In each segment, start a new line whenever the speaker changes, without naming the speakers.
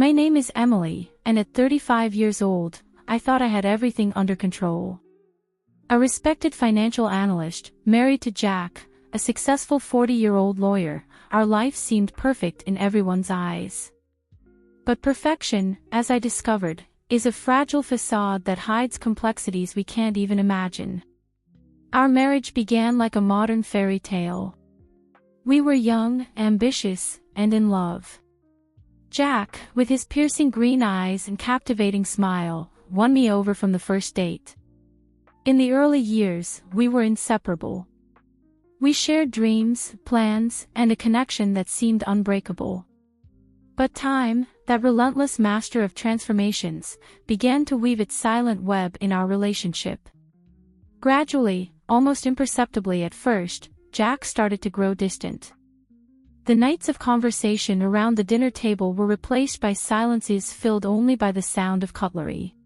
My name is Emily, and at 35 years old, I thought I had everything under control. A respected financial analyst, married to Jack, a successful 40-year-old lawyer, our life seemed perfect in everyone's eyes. But perfection, as I discovered, is a fragile facade that hides complexities we can't even imagine. Our marriage began like a modern fairy tale. We were young, ambitious, and in love. Jack, with his piercing green eyes and captivating smile, won me over from the first date. In the early years, we were inseparable. We shared dreams, plans, and a connection that seemed unbreakable. But time, that relentless master of transformations, began to weave its silent web in our relationship. Gradually, almost imperceptibly at first, Jack started to grow distant. The nights of conversation around the dinner table were replaced by silences filled only by the sound of cutlery.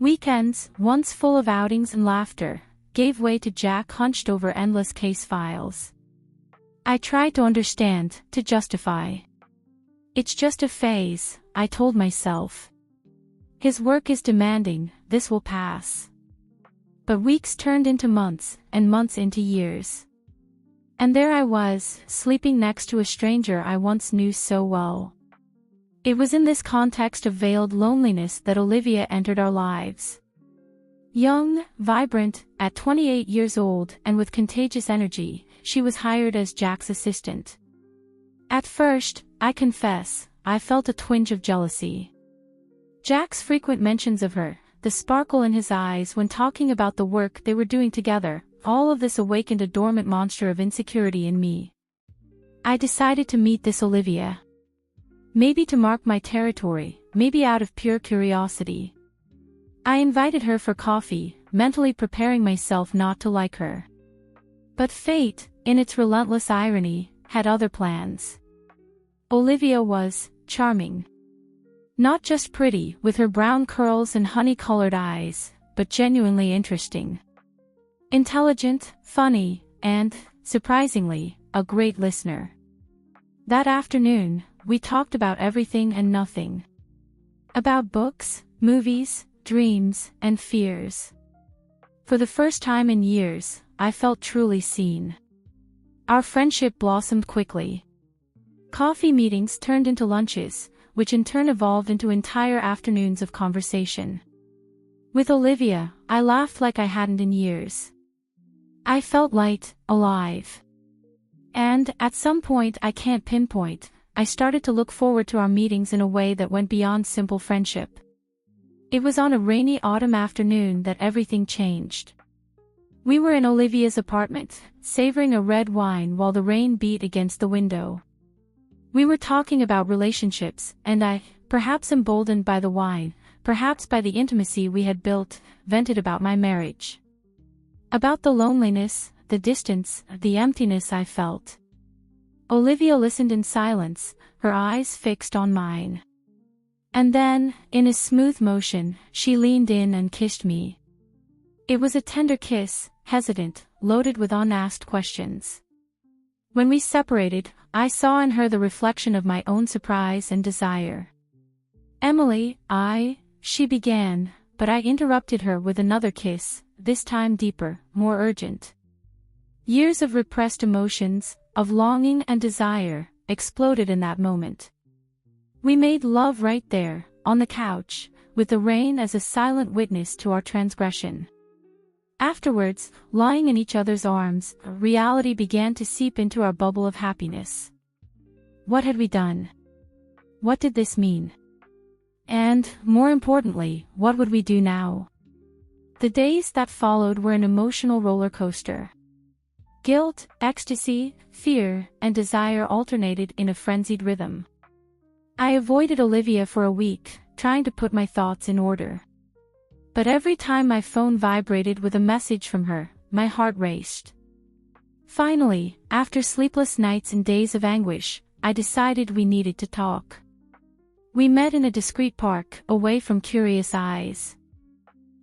Weekends, once full of outings and laughter, gave way to Jack hunched over endless case files. I tried to understand, to justify. It's just a phase, I told myself. His work is demanding, this will pass. But weeks turned into months, and months into years. And there I was, sleeping next to a stranger I once knew so well. It was in this context of veiled loneliness that Olivia entered our lives. Young, vibrant, at 28 years old and with contagious energy, she was hired as Jack's assistant. At first, I confess, I felt a twinge of jealousy. Jack's frequent mentions of her, the sparkle in his eyes when talking about the work they were doing together, all of this awakened a dormant monster of insecurity in me. I decided to meet this Olivia. Maybe to mark my territory, maybe out of pure curiosity. I invited her for coffee, mentally preparing myself not to like her. But fate, in its relentless irony, had other plans. Olivia was charming. Not just pretty, with her brown curls and honey-colored eyes, but genuinely interesting. Intelligent, funny, and, surprisingly, a great listener. That afternoon, we talked about everything and nothing. About books, movies, dreams, and fears. For the first time in years, I felt truly seen. Our friendship blossomed quickly. Coffee meetings turned into lunches, which in turn evolved into entire afternoons of conversation. With Olivia, I laughed like I hadn't in years. I felt light, alive. And, at some point I can't pinpoint, I started to look forward to our meetings in a way that went beyond simple friendship. It was on a rainy autumn afternoon that everything changed. We were in Olivia's apartment, savoring a red wine while the rain beat against the window. We were talking about relationships, and I, perhaps emboldened by the wine, perhaps by the intimacy we had built, vented about my marriage. About the loneliness, the distance, the emptiness I felt. Olivia listened in silence, her eyes fixed on mine. And then, in a smooth motion, she leaned in and kissed me. It was a tender kiss, hesitant, loaded with unasked questions. When we separated, I saw in her the reflection of my own surprise and desire. Emily, she began, but I interrupted her with another kiss, this time deeper, more urgent. Years of repressed emotions, of longing and desire, exploded in that moment. We made love right there, on the couch, with the rain as a silent witness to our transgression. Afterwards, lying in each other's arms, reality began to seep into our bubble of happiness. What had we done? What did this mean? And, more importantly, what would we do now? The days that followed were an emotional roller coaster. Guilt, ecstasy, fear, and desire alternated in a frenzied rhythm. I avoided Olivia for a week, trying to put my thoughts in order. But every time my phone vibrated with a message from her, my heart raced. Finally, after sleepless nights and days of anguish, I decided we needed to talk. We met in a discreet park, away from curious eyes.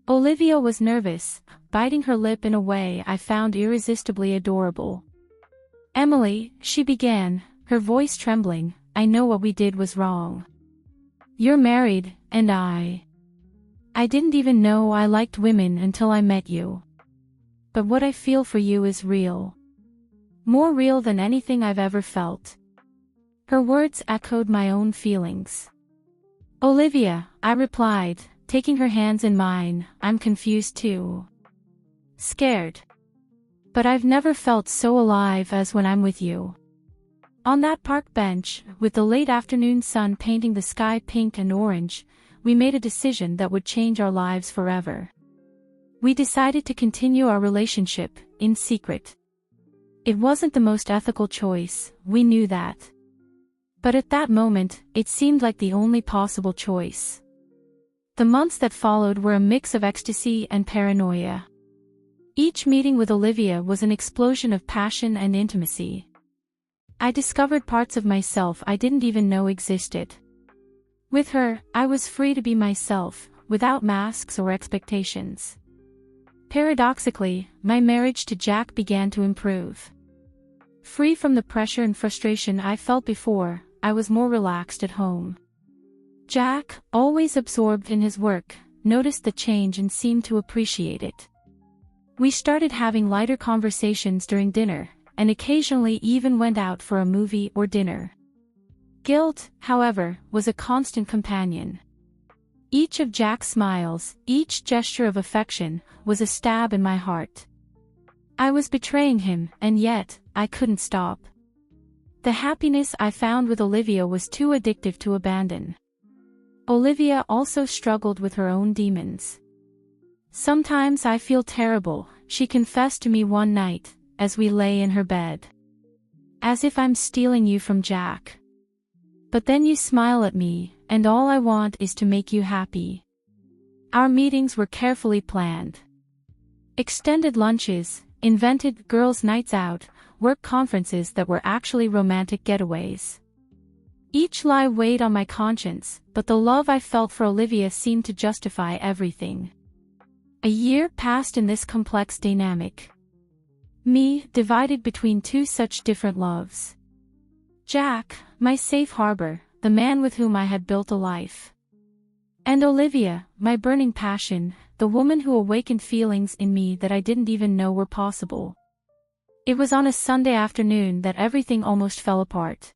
Olivia was nervous, biting her lip in a way I found irresistibly adorable. "Emily," she began, her voice trembling, "I know what we did was wrong. You're married, and I didn't even know I liked women until I met you. But what I feel for you is real. More real than anything I've ever felt." Her words echoed my own feelings. "Olivia," I replied, taking her hands in mine, "I'm confused too. Scared. But I've never felt so alive as when I'm with you." On that park bench, with the late afternoon sun painting the sky pink and orange, we made a decision that would change our lives forever. We decided to continue our relationship, in secret. It wasn't the most ethical choice, we knew that. But at that moment, it seemed like the only possible choice. The months that followed were a mix of ecstasy and paranoia. Each meeting with Olivia was an explosion of passion and intimacy. I discovered parts of myself I didn't even know existed. With her, I was free to be myself, without masks or expectations. Paradoxically, my marriage to Jack began to improve. Free from the pressure and frustration I felt before, I was more relaxed at home. Jack, always absorbed in his work, noticed the change and seemed to appreciate it. We started having lighter conversations during dinner, and occasionally even went out for a movie or dinner. Guilt, however, was a constant companion. Each of Jack's smiles, each gesture of affection, was a stab in my heart. I was betraying him, and yet, I couldn't stop. The happiness I found with Olivia was too addictive to abandon. Olivia also struggled with her own demons. "Sometimes I feel terrible," she confessed to me one night, as we lay in her bed. "As if I'm stealing you from Jack. But then you smile at me, and all I want is to make you happy." Our meetings were carefully planned. Extended lunches, invented girls' nights out, work conferences that were actually romantic getaways. Each lie weighed on my conscience, but the love I felt for Olivia seemed to justify everything. A year passed in this complex dynamic. Me, divided between two such different loves. Jack, my safe harbor, the man with whom I had built a life. And Olivia, my burning passion, the woman who awakened feelings in me that I didn't even know were possible. It was on a Sunday afternoon that everything almost fell apart.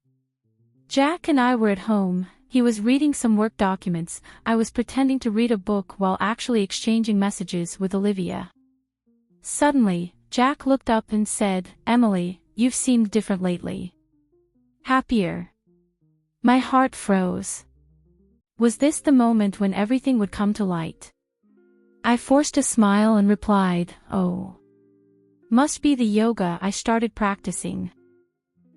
Jack and I were at home, he was reading some work documents, I was pretending to read a book while actually exchanging messages with Olivia. Suddenly, Jack looked up and said, "Emily, you've seemed different lately. Happier." My heart froze. Was this the moment when everything would come to light? I forced a smile and replied, "Oh. Must be the yoga I started practicing."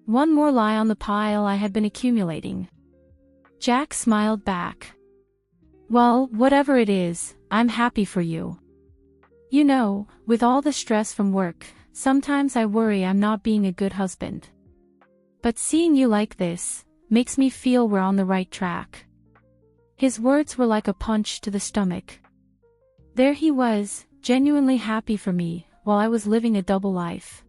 One more lie on the pile I had been accumulating. Jack smiled back. "Well, whatever it is, I'm happy for you. You know, with all the stress from work, sometimes I worry I'm not being a good husband. But seeing you like this, makes me feel we're on the right track." His words were like a punch to the stomach. There he was, genuinely happy for me, while I was living a double life.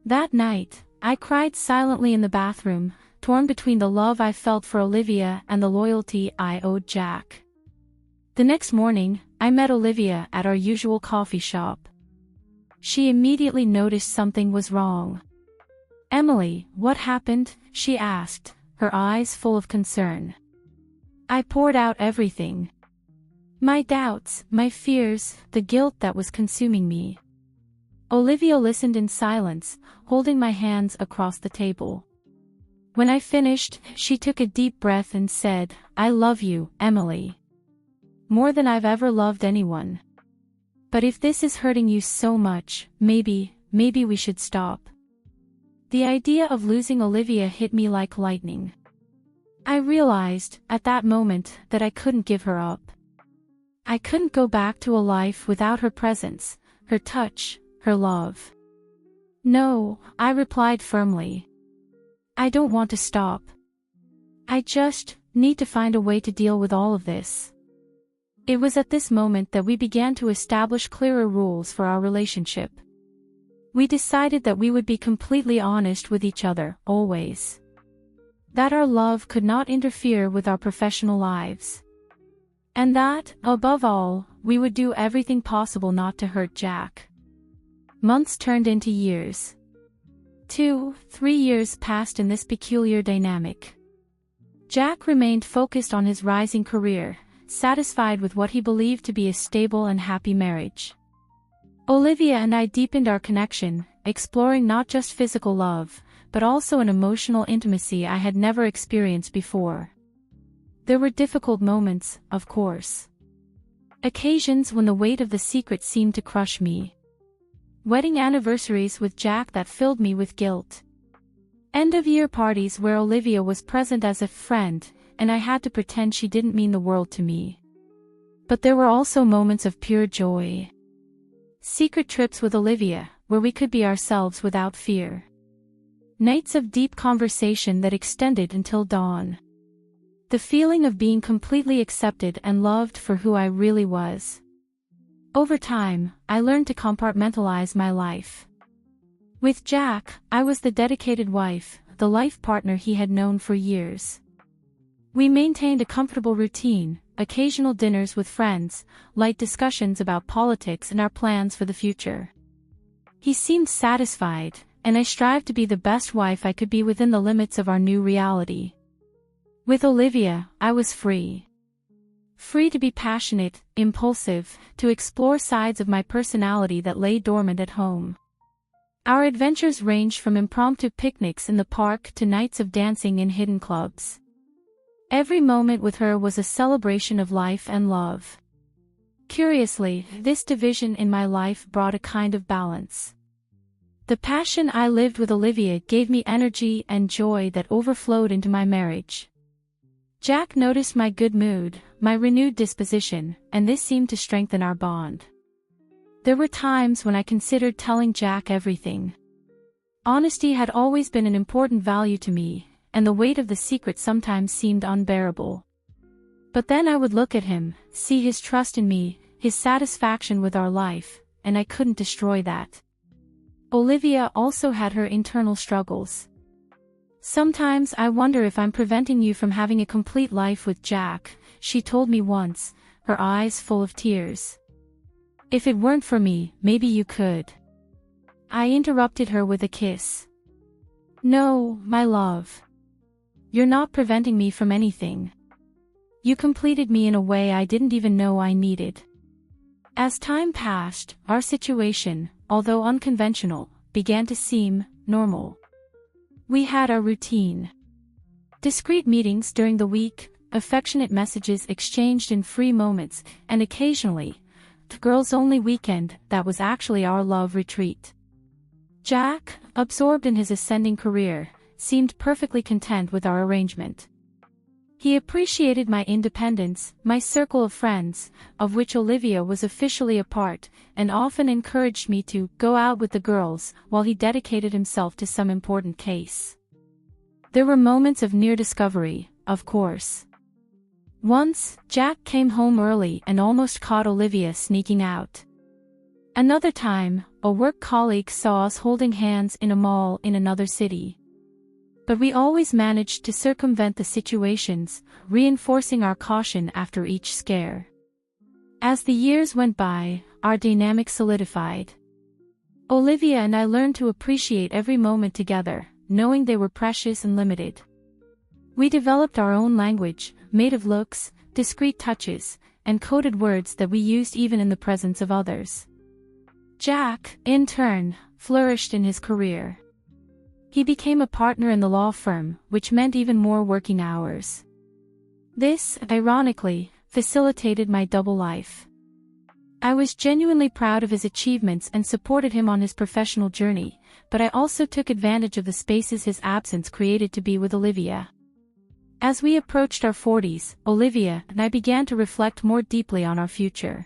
That night, I cried silently in the bathroom, torn between the love I felt for Olivia and the loyalty I owed Jack. The next morning, I met Olivia at our usual coffee shop. She immediately noticed something was wrong. "Emily, what happened?" she asked, her eyes full of concern. I poured out everything. My doubts, my fears, the guilt that was consuming me. Olivia listened in silence, holding my hands across the table. When I finished, she took a deep breath and said, "I love you, Emily. More than I've ever loved anyone. But if this is hurting you so much, maybe we should stop." The idea of losing Olivia hit me like lightning. I realized, at that moment, that I couldn't give her up. I couldn't go back to a life without her presence, her touch, her love. "No," I replied firmly. "I don't want to stop. I just need to find a way to deal with all of this." It was at this moment that we began to establish clearer rules for our relationship. We decided that we would be completely honest with each other, always. that our love could not interfere with our professional lives, and that, above all, we would do everything possible not to hurt Jack. Months turned into years. 2-3 years passed in this peculiar dynamic. Jack remained focused on his rising career, satisfied with what he believed to be a stable and happy marriage. Olivia and I deepened our connection, exploring not just physical love, but also an emotional intimacy I had never experienced before. There were difficult moments, of course. Occasions when the weight of the secret seemed to crush me. Wedding anniversaries with Jack that filled me with guilt. End-of-year parties where Olivia was present as a friend, and I had to pretend she didn't mean the world to me. But there were also moments of pure joy. Secret trips with Olivia, where we could be ourselves without fear. Nights of deep conversation that extended until dawn. The feeling of being completely accepted and loved for who I really was. Over time, I learned to compartmentalize my life. With Jack, I was the dedicated wife, the life partner he had known for years. We maintained a comfortable routine, occasional dinners with friends, light discussions about politics and our plans for the future. He seemed satisfied, and I strived to be the best wife I could be within the limits of our new reality. With Olivia, I was free. Free to be passionate, impulsive, to explore sides of my personality that lay dormant at home. Our adventures ranged from impromptu picnics in the park to nights of dancing in hidden clubs. Every moment with her was a celebration of life and love. Curiously, this division in my life brought a kind of balance. The passion I lived with Olivia gave me energy and joy that overflowed into my marriage. Jack noticed my good mood, my renewed disposition, and this seemed to strengthen our bond. There were times when I considered telling Jack everything. Honesty had always been an important value to me, and the weight of the secret sometimes seemed unbearable. But then I would look at him, see his trust in me, his satisfaction with our life, and I couldn't destroy that. Olivia also had her internal struggles. "Sometimes I wonder if I'm preventing you from having a complete life with Jack," she told me once, her eyes full of tears. "If it weren't for me, maybe you could." I interrupted her with a kiss. "No, my love. You're not preventing me from anything. You completed me in a way I didn't even know I needed." As time passed, our situation, although unconventional, began to seem normal. We had our routine. Discreet meetings during the week, affectionate messages exchanged in free moments, and occasionally, the girls-only weekend that was actually our love retreat. Jack, absorbed in his ascending career, seemed perfectly content with our arrangement. He appreciated my independence, my circle of friends, of which Olivia was officially a part, and often encouraged me to go out with the girls while he dedicated himself to some important case. There were moments of near discovery, of course. Once, Jack came home early and almost caught Olivia sneaking out. Another time, a work colleague saw us holding hands in a mall in another city. But we always managed to circumvent the situations, reinforcing our caution after each scare. As the years went by, our dynamic solidified. Olivia and I learned to appreciate every moment together, knowing they were precious and limited. We developed our own language, made of looks, discreet touches, and coded words that we used even in the presence of others. Jack, in turn, flourished in his career. He became a partner in the law firm, which meant even more working hours. This, ironically, facilitated my double life. I was genuinely proud of his achievements and supported him on his professional journey, but I also took advantage of the spaces his absence created to be with Olivia. As we approached our 40s, Olivia and I began to reflect more deeply on our future.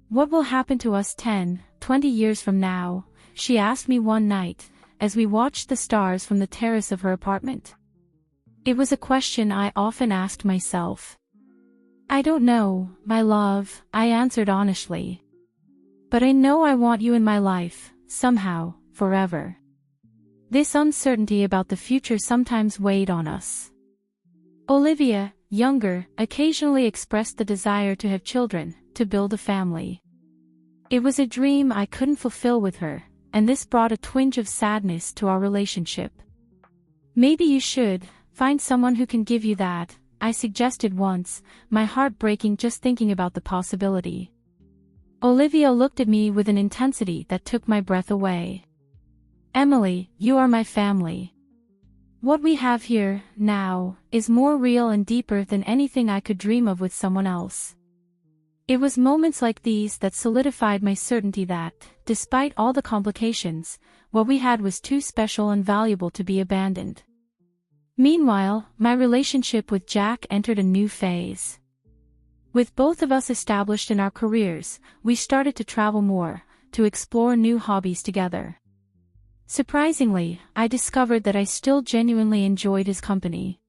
"What will happen to us 10, 20 years from now?" she asked me one night, as we watched the stars from the terrace of her apartment. It was a question I often asked myself. "I don't know, my love," I answered honestly. "But I know I want you in my life, somehow, forever." This uncertainty about the future sometimes weighed on us. Olivia, younger, occasionally expressed the desire to have children, to build a family. It was a dream I couldn't fulfill with her, and this brought a twinge of sadness to our relationship. "Maybe you should find someone who can give you that," I suggested once, my heart breaking just thinking about the possibility. Olivia looked at me with an intensity that took my breath away. "Emily, you are my family. What we have here, now, is more real and deeper than anything I could dream of with someone else." It was moments like these that solidified my certainty that, despite all the complications, what we had was too special and valuable to be abandoned. Meanwhile, my relationship with Jack entered a new phase. With both of us established in our careers, we started to travel more, to explore new hobbies together. Surprisingly, I discovered that I still genuinely enjoyed his company.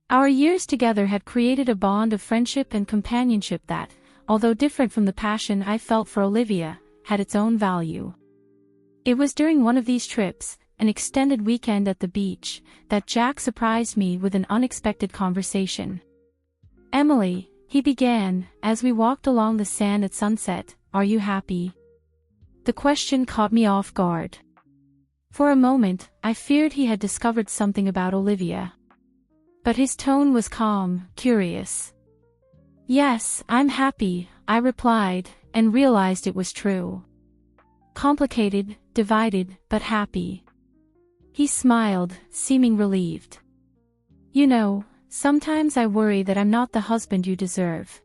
Our years together had created a bond of friendship and companionship that, although different from the passion I felt for Olivia, had its own value. It was during one of these trips, an extended weekend at the beach, that Jack surprised me with an unexpected conversation. "Emily," he began, as we walked along the sand at sunset, "are you happy?" The question caught me off guard. For a moment, I feared he had discovered something about Olivia. But his tone was calm, curious. "Yes, I'm happy," I replied, and realized it was true. Complicated, divided, but happy. He smiled, seeming relieved. "You know, sometimes I worry that I'm not the husband you deserve.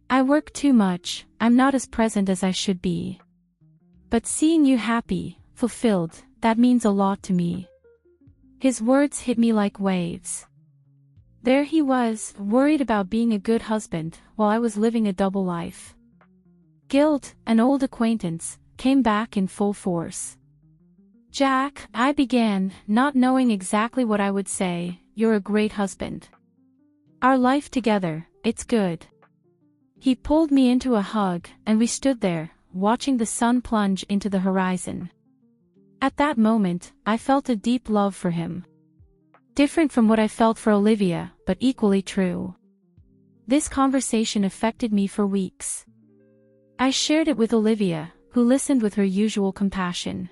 I work too much, I'm not as present as I should be. But seeing you happy, fulfilled, that means a lot to me." His words hit me like waves. There he was, worried about being a good husband, while I was living a double life. Guilt, an old acquaintance, came back in full force. "Jack," I began, not knowing exactly what I would say, "you're a great husband. Our life together, it's good." He pulled me into a hug, and we stood there, watching the sun plunge into the horizon. At that moment, I felt a deep love for him. Different from what I felt for Olivia, but equally true. This conversation affected me for weeks. I shared it with Olivia, who listened with her usual compassion.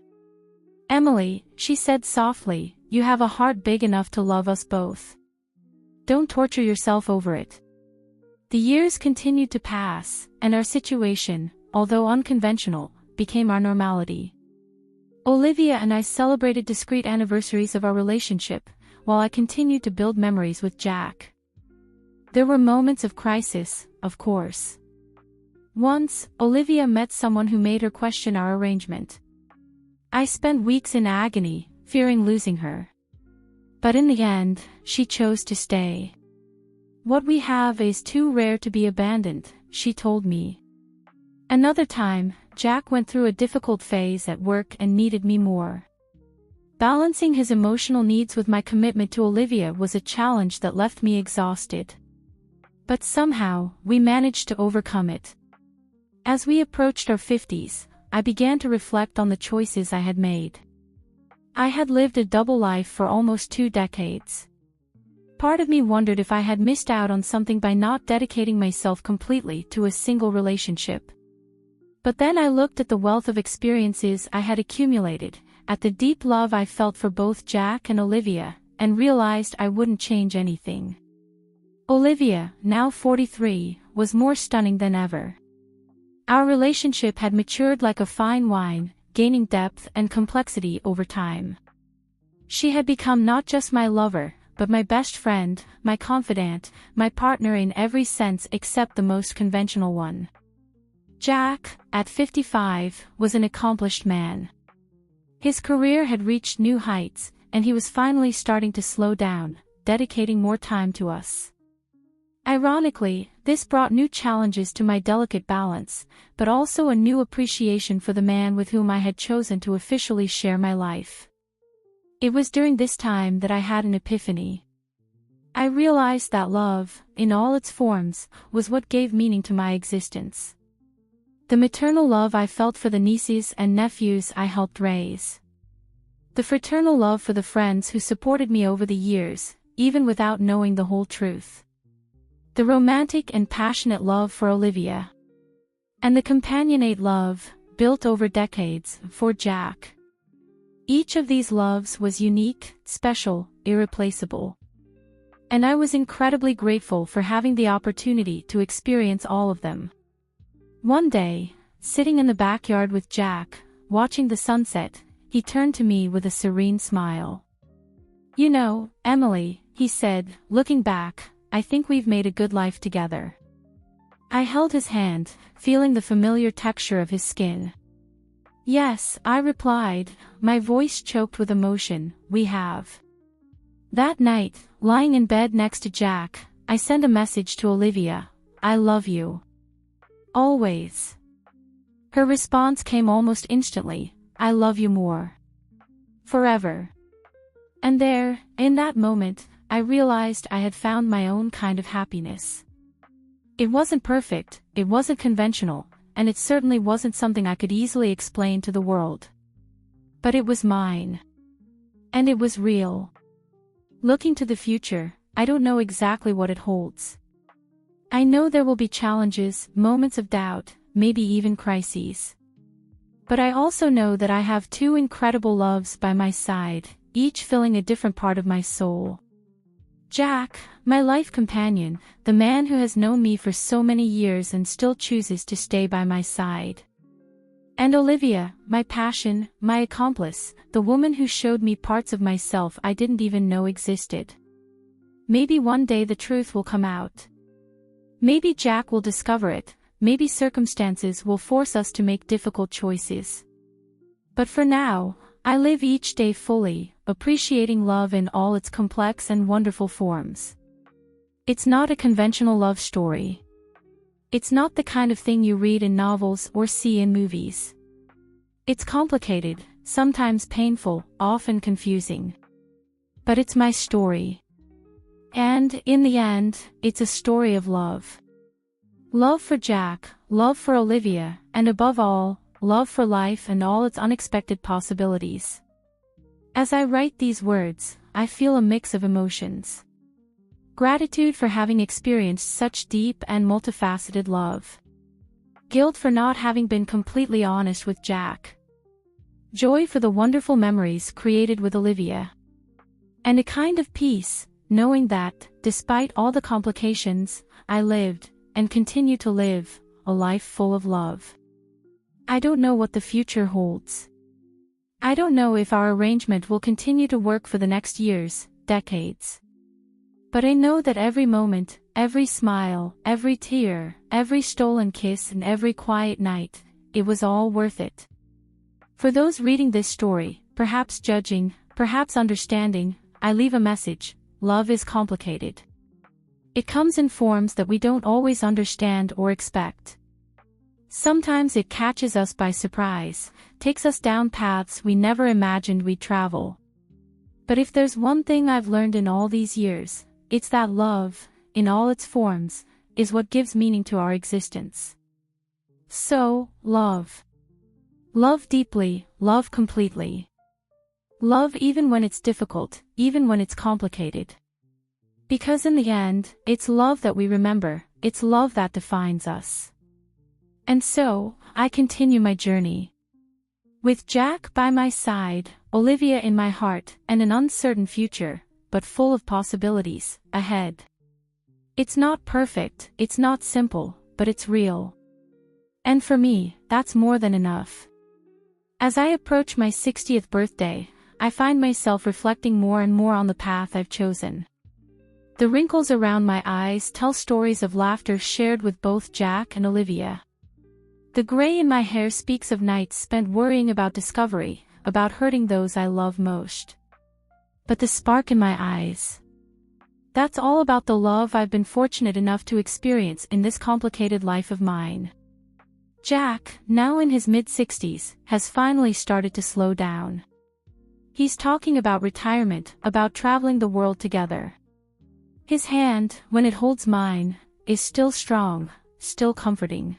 "Emily," she said softly, "you have a heart big enough to love us both. Don't torture yourself over it." The years continued to pass, and our situation, although unconventional, became our normality. Olivia and I celebrated discrete anniversaries of our relationship, while I continued to build memories with Jack. There were moments of crisis, of course. Once, Olivia met someone who made her question our arrangement. I spent weeks in agony, fearing losing her. But in the end, she chose to stay. "What we have is too rare to be abandoned," she told me. Another time, Jack went through a difficult phase at work and needed me more. Balancing his emotional needs with my commitment to Olivia was a challenge that left me exhausted. But somehow, we managed to overcome it. As we approached our 50s, I began to reflect on the choices I had made. I had lived a double life for almost 2 decades. Part of me wondered if I had missed out on something by not dedicating myself completely to a single relationship. But then I looked at the wealth of experiences I had accumulated, at the deep love I felt for both Jack and Olivia, and realized I wouldn't change anything. Olivia, now 43, was more stunning than ever. Our relationship had matured like a fine wine, gaining depth and complexity over time. She had become not just my lover, but my best friend, my confidant, my partner in every sense except the most conventional one. Jack, at 55, was an accomplished man. His career had reached new heights, and he was finally starting to slow down, dedicating more time to us. Ironically, this brought new challenges to my delicate balance, but also a new appreciation for the man with whom I had chosen to officially share my life. It was during this time that I had an epiphany. I realized that love, in all its forms, was what gave meaning to my existence. The maternal love I felt for the nieces and nephews I helped raise. The fraternal love for the friends who supported me over the years, even without knowing the whole truth. The romantic and passionate love for Olivia. And the companionate love, built over decades, for Jack. Each of these loves was unique, special, irreplaceable. And I was incredibly grateful for having the opportunity to experience all of them. One day, sitting in the backyard with Jack, watching the sunset, he turned to me with a serene smile. "You know, Emily," he said, looking back, "I think we've made a good life together." I held his hand, feeling the familiar texture of his skin. "Yes," I replied, my voice choked with emotion, "we have." That night, lying in bed next to Jack, I sent a message to Olivia, "I love you. Always." Her response came almost instantly, "I love you more. Forever." And there, in that moment, I realized I had found my own kind of happiness. It wasn't perfect, it wasn't conventional, and it certainly wasn't something I could easily explain to the world. But it was mine. And it was real. Looking to the future, I don't know exactly what it holds. I know there will be challenges, moments of doubt, maybe even crises. But I also know that I have two incredible loves by my side, each filling a different part of my soul. Jack, my life companion, the man who has known me for so many years and still chooses to stay by my side. And Olivia, my passion, my accomplice, the woman who showed me parts of myself I didn't even know existed. Maybe one day the truth will come out. Maybe Jack will discover it, maybe circumstances will force us to make difficult choices. But for now, I live each day fully, appreciating love in all its complex and wonderful forms. It's not a conventional love story. It's not the kind of thing you read in novels or see in movies. It's complicated, sometimes painful, often confusing. But it's my story. And, in the end, it's a story of love. Love for Jack, love for Olivia, and above all, love for life and all its unexpected possibilities. As I write these words, I feel a mix of emotions. Gratitude for having experienced such deep and multifaceted love. Guilt for not having been completely honest with Jack. Joy for the wonderful memories created with Olivia. And a kind of peace, knowing that, despite all the complications, I lived, and continue to live, a life full of love. I don't know what the future holds. I don't know if our arrangement will continue to work for the next years, decades. But I know that every moment, every smile, every tear, every stolen kiss and every quiet night, it was all worth it. For those reading this story, perhaps judging, perhaps understanding, I leave a message: love is complicated. It comes in forms that we don't always understand or expect. Sometimes it catches us by surprise, takes us down paths we never imagined we'd travel. But if there's one thing I've learned in all these years, it's that love, in all its forms, is what gives meaning to our existence. So, love. Love deeply, love completely. Love even when it's difficult, even when it's complicated. Because in the end, it's love that we remember, it's love that defines us. And so, I continue my journey. With Jack by my side, Olivia in my heart, and an uncertain future, but full of possibilities, ahead. It's not perfect, it's not simple, but it's real. And for me, that's more than enough. As I approach my 60th birthday, I find myself reflecting more and more on the path I've chosen. The wrinkles around my eyes tell stories of laughter shared with both Jack and Olivia. The gray in my hair speaks of nights spent worrying about discovery, about hurting those I love most. But the spark in my eyes, that's all about the love I've been fortunate enough to experience in this complicated life of mine. Jack, now in his mid-60s, has finally started to slow down. He's talking about retirement, about traveling the world together. His hand, when it holds mine, is still strong, still comforting.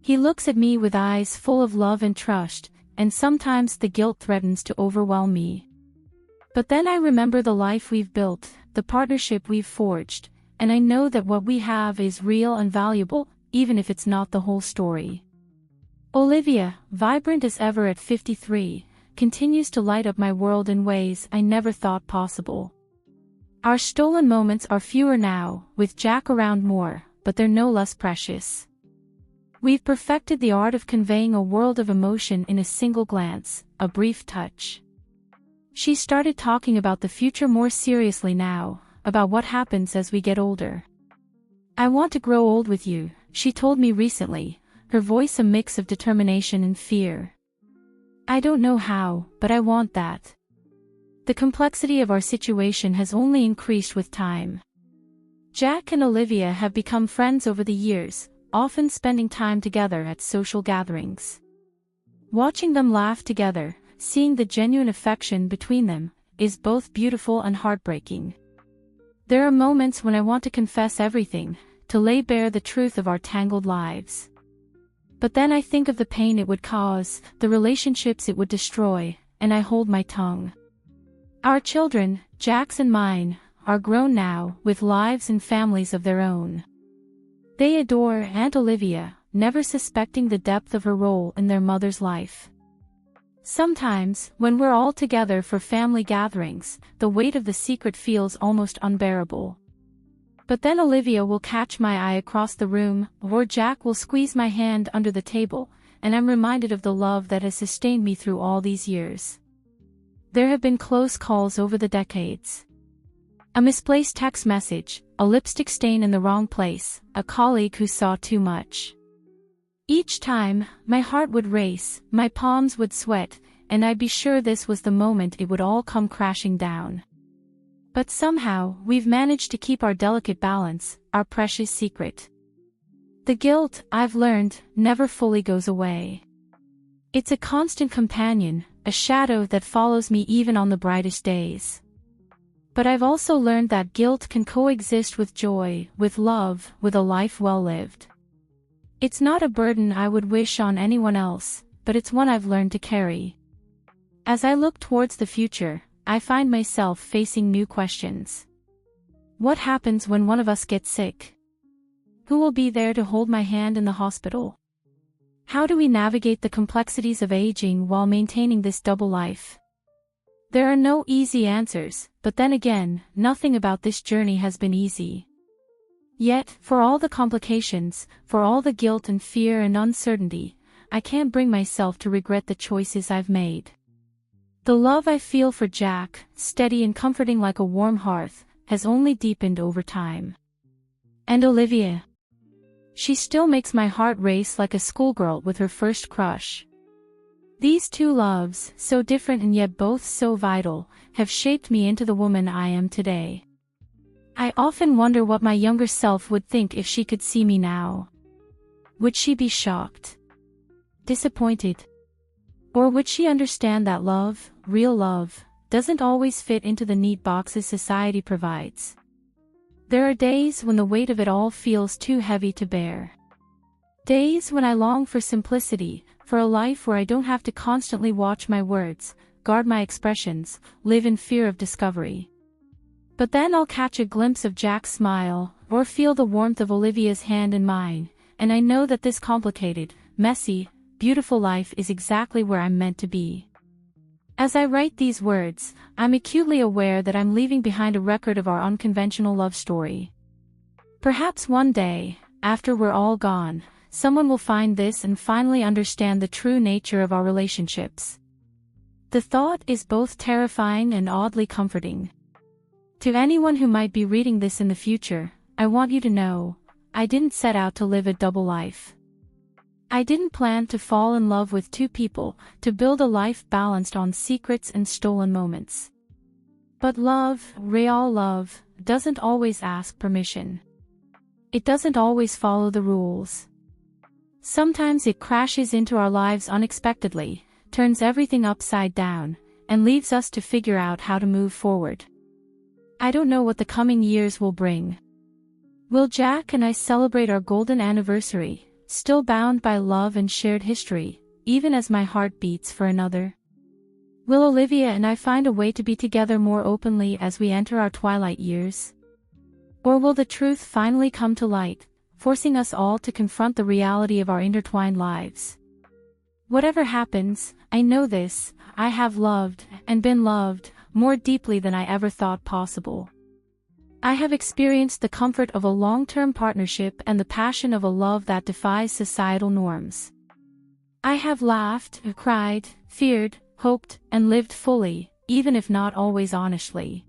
He looks at me with eyes full of love and trust, and sometimes the guilt threatens to overwhelm me. But then I remember the life we've built, the partnership we've forged, and I know that what we have is real and valuable, even if it's not the whole story. Olivia, vibrant as ever at 53, continues to light up my world in ways I never thought possible. Our stolen moments are fewer now, with Jack around more, but they're no less precious. We've perfected the art of conveying a world of emotion in a single glance, a brief touch. She started talking about the future more seriously now, about what happens as we get older. "I want to grow old with you," she told me recently, her voice a mix of determination and fear. "I don't know how, but I want that." The complexity of our situation has only increased with time. Jack and Olivia have become friends over the years, often spending time together at social gatherings. Watching them laugh together, seeing the genuine affection between them, is both beautiful and heartbreaking. There are moments when I want to confess everything, to lay bare the truth of our tangled lives. But then I think of the pain it would cause, the relationships it would destroy, and I hold my tongue. Our children, Jack's and mine, are grown now, with lives and families of their own. They adore Aunt Olivia, never suspecting the depth of her role in their mother's life. Sometimes, when we're all together for family gatherings, the weight of the secret feels almost unbearable. But then Olivia will catch my eye across the room, or Jack will squeeze my hand under the table, and I'm reminded of the love that has sustained me through all these years. There have been close calls over the decades. A misplaced text message, a lipstick stain in the wrong place, a colleague who saw too much. Each time, my heart would race, my palms would sweat, and I'd be sure this was the moment it would all come crashing down. But somehow, we've managed to keep our delicate balance, our precious secret. The guilt, I've learned, never fully goes away. It's a constant companion, a shadow that follows me even on the brightest days. But I've also learned that guilt can coexist with joy, with love, with a life well lived. It's not a burden I would wish on anyone else, but it's one I've learned to carry. As I look towards the future, I find myself facing new questions. What happens when one of us gets sick? Who will be there to hold my hand in the hospital? How do we navigate the complexities of aging while maintaining this double life? There are no easy answers, but then again, nothing about this journey has been easy. Yet, for all the complications, for all the guilt and fear and uncertainty, I can't bring myself to regret the choices I've made. The love I feel for Jack, steady and comforting like a warm hearth, has only deepened over time. And Olivia. She still makes my heart race like a schoolgirl with her first crush. These two loves, so different and yet both so vital, have shaped me into the woman I am today. I often wonder what my younger self would think if she could see me now. Would she be shocked? Disappointed? Or would she understand that love, real love, doesn't always fit into the neat boxes society provides? There are days when the weight of it all feels too heavy to bear. Days when I long for simplicity, for a life where I don't have to constantly watch my words, guard my expressions, live in fear of discovery. But then I'll catch a glimpse of Jack's smile, or feel the warmth of Olivia's hand in mine, and I know that this complicated, messy, beautiful life is exactly where I'm meant to be. As I write these words, I'm acutely aware that I'm leaving behind a record of our unconventional love story. Perhaps one day, after we're all gone, someone will find this and finally understand the true nature of our relationships. The thought is both terrifying and oddly comforting. To anyone who might be reading this in the future, I want you to know, I didn't set out to live a double life. I didn't plan to fall in love with two people, to build a life balanced on secrets and stolen moments. But love, real love, doesn't always ask permission. It doesn't always follow the rules. Sometimes it crashes into our lives unexpectedly, turns everything upside down, and leaves us to figure out how to move forward. I don't know what the coming years will bring. Will Jack and I celebrate our golden anniversary, still bound by love and shared history, even as my heart beats for another? Will Olivia and I find a way to be together more openly as we enter our twilight years? Or will the truth finally come to light, forcing us all to confront the reality of our intertwined lives? Whatever happens, I know this: I have loved, and been loved, more deeply than I ever thought possible. I have experienced the comfort of a long-term partnership and the passion of a love that defies societal norms. I have laughed, cried, feared, hoped, and lived fully, even if not always honestly.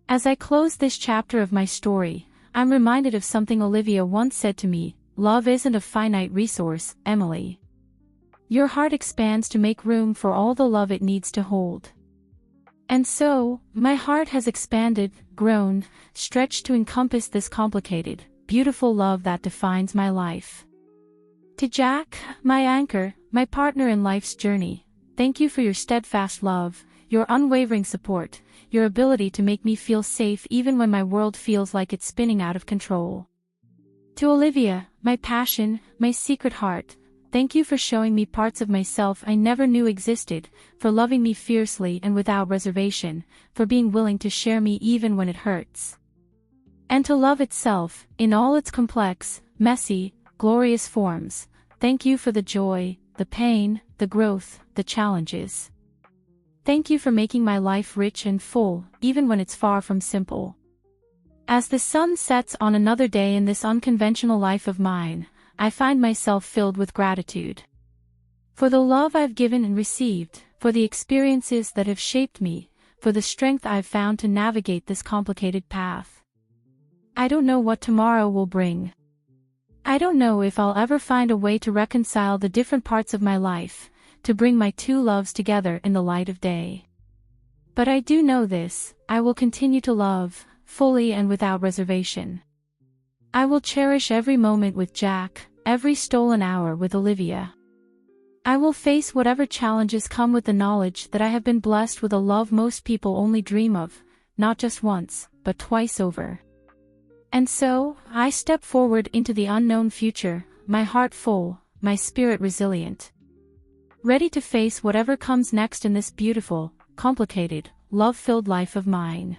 As I close this chapter of my story, I'm reminded of something Olivia once said to me: "Love isn't a finite resource, Emily. Your heart expands to make room for all the love it needs to hold." And so, my heart has expanded, grown, stretched to encompass this complicated, beautiful love that defines my life. To Jack, my anchor, my partner in life's journey, thank you for your steadfast love, your unwavering support, your ability to make me feel safe even when my world feels like it's spinning out of control. To Olivia, my passion, my secret heart, thank you for showing me parts of myself I never knew existed, for loving me fiercely and without reservation, for being willing to share me even when it hurts. And to love itself, in all its complex, messy, glorious forms, thank you for the joy, the pain, the growth, the challenges. Thank you for making my life rich and full, even when it's far from simple. As the sun sets on another day in this unconventional life of mine, I find myself filled with gratitude. For the love I've given and received, for the experiences that have shaped me, for the strength I've found to navigate this complicated path. I don't know what tomorrow will bring. I don't know if I'll ever find a way to reconcile the different parts of my life, to bring my two loves together in the light of day. But I do know this: I will continue to love, fully and without reservation. I will cherish every moment with Jack, every stolen hour with Olivia. I will face whatever challenges come with the knowledge that I have been blessed with a love most people only dream of, not just once, but twice over. And so, I step forward into the unknown future, my heart full, my spirit resilient. Ready to face whatever comes next in this beautiful, complicated, love-filled life of mine.